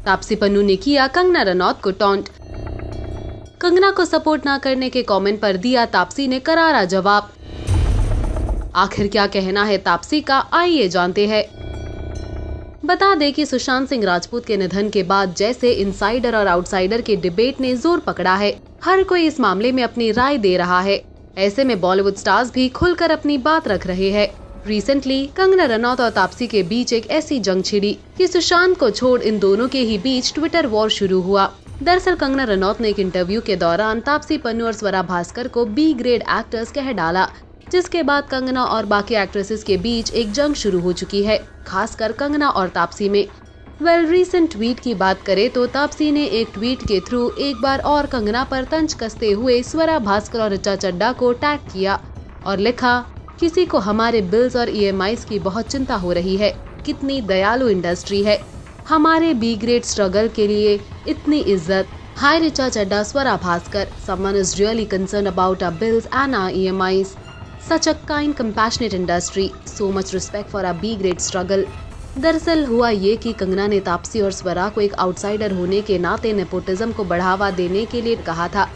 तापसी पन्नू ने किया कंगना रनौत को टॉन्ट। कंगना को सपोर्ट ना करने के कमेंट पर दिया तापसी ने करारा जवाब। आखिर क्या कहना है तापसी का, आइए जानते हैं। बता दें कि सुशांत सिंह राजपूत के निधन के बाद जैसे इनसाइडर और आउटसाइडर के डिबेट ने जोर पकड़ा है, हर कोई इस मामले में अपनी राय दे रहा है। ऐसे में बॉलीवुड स्टार्स भी खुलकर अपनी बात रख रहे हैं। रिसेंटली कंगना रनौत और तापसी के बीच एक ऐसी जंग छिड़ी कि सुशांत को छोड़ इन दोनों के ही बीच ट्विटर वॉर शुरू हुआ। दरअसल कंगना रनौत ने एक इंटरव्यू के दौरान तापसी पन्नू और स्वरा भास्कर को बी ग्रेड एक्टर्स कह डाला, जिसके बाद कंगना और बाकी एक्ट्रेसेस के बीच एक जंग शुरू हो चुकी है, खासकर कंगना और तापसी में। रिसेंट ट्वीट की बात करें तो तापसी ने एक ट्वीट के थ्रू एक बार और कंगना पर तंज कसते हुए स्वरा भास्कर और ऋचा चड्ढा को टैग किया और लिखा, किसी को हमारे बिल्स और EMIs की बहुत चिंता हो रही है। कितनी दयालु इंडस्ट्री है, हमारे बी ग्रेड स्ट्रगल के लिए इतनी इज्जत। हाय Richa Chadha, Swara Bhaskar, someone is really concerned about our bills and our EMIs. Such a kind, compassionate industry. So much respect for our B grade struggle. दरअसल हुआ ये कि कंगना ने तापसी और स्वरा को एक आउटसाइडर होने के नाते नेपोटिज्म को बढ़ावा देने के लिए कहा था।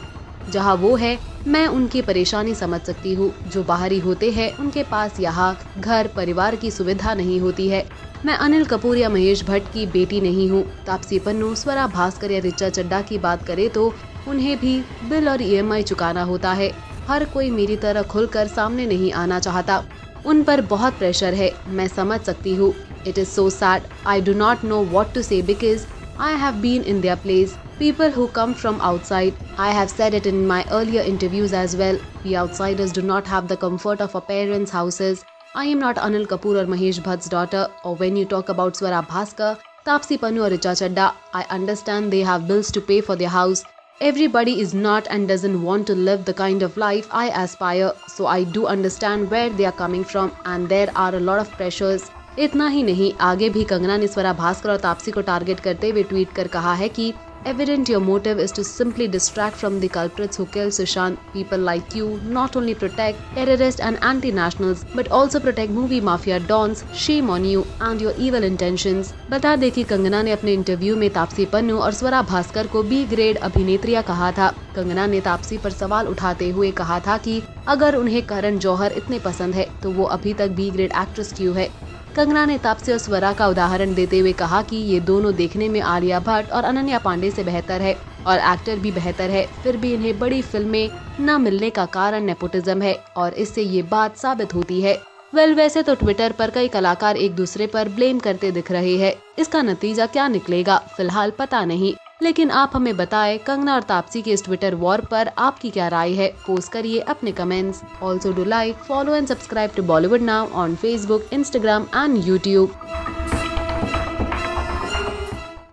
जहां वो है, मैं उनकी परेशानी समझ सकती हूँ। जो बाहरी होते हैं उनके पास यहाँ घर परिवार की सुविधा नहीं होती है। मैं अनिल कपूर या महेश भट्ट की बेटी नहीं हूँ। तापसी पन्नू, स्वरा भास्कर या ऋचा चड्ढा की बात करे तो उन्हें भी बिल और EMI चुकाना होता है। हर कोई मेरी तरह खुलकर सामने नहीं आना चाहता, उन पर बहुत प्रेशर है, मैं समझ सकती हूँ। It is so sad. I do not know what to say because I have been in their place. People who come from outside. I have said it in my earlier interviews as well. We outsiders do not have the comfort of our parents' houses. I am not Anil Kapoor or Mahesh Bhatt's daughter. Or when you talk about Swara Bhaskar, Taapsee Pannu or Richa Chadda, I understand they have bills to pay for their house. Everybody is not and doesn't want to live the kind of life I aspire. So I do understand where they are coming from and there are a lot of pressures. इतना ही नहीं, आगे भी कंगना ने स्वरा भास्कर और तापसी को target करते हुए tweet कर कहा है कि evident your motive is to simply distract from the culprits who killed Sushant. People like you not only protect terrorists and anti-nationals but also protect movie mafia dons. Shame on you and your evil intentions. बता दें कि कंगना ने अपने interview में तापसी पन्नू और स्वरा भास्कर को B grade अभिनेत्रियां कहा था। कंगना ने तापसी पर सवाल उठाते हुए कहा था कि अगर उन्हें करण जौहर इतने पसंद है तो वो अभी तक बी ग्रेड एक्ट्रेस क्यों है। कंगना ने तापसी और स्वरा का उदाहरण देते हुए कहा कि ये दोनों देखने में आलिया भट्ट और अनन्या पांडे से बेहतर है और एक्टर भी बेहतर है, फिर भी इन्हें बड़ी फिल्में न मिलने का कारण नेपोटिज्म है और इससे ये बात साबित होती है। वैसे तो ट्विटर पर कई कलाकार एक दूसरे पर ब्लेम करते दिख रहे हैं। इसका नतीजा क्या निकलेगा फिलहाल पता नहीं, लेकिन आप हमें बताएं कंगना और तापसी के इस ट्विटर वॉर पर आपकी क्या राय है। पोस्ट करिए अपने comments. Also do like, follow and subscribe to Bollywood now on Facebook, Instagram and YouTube.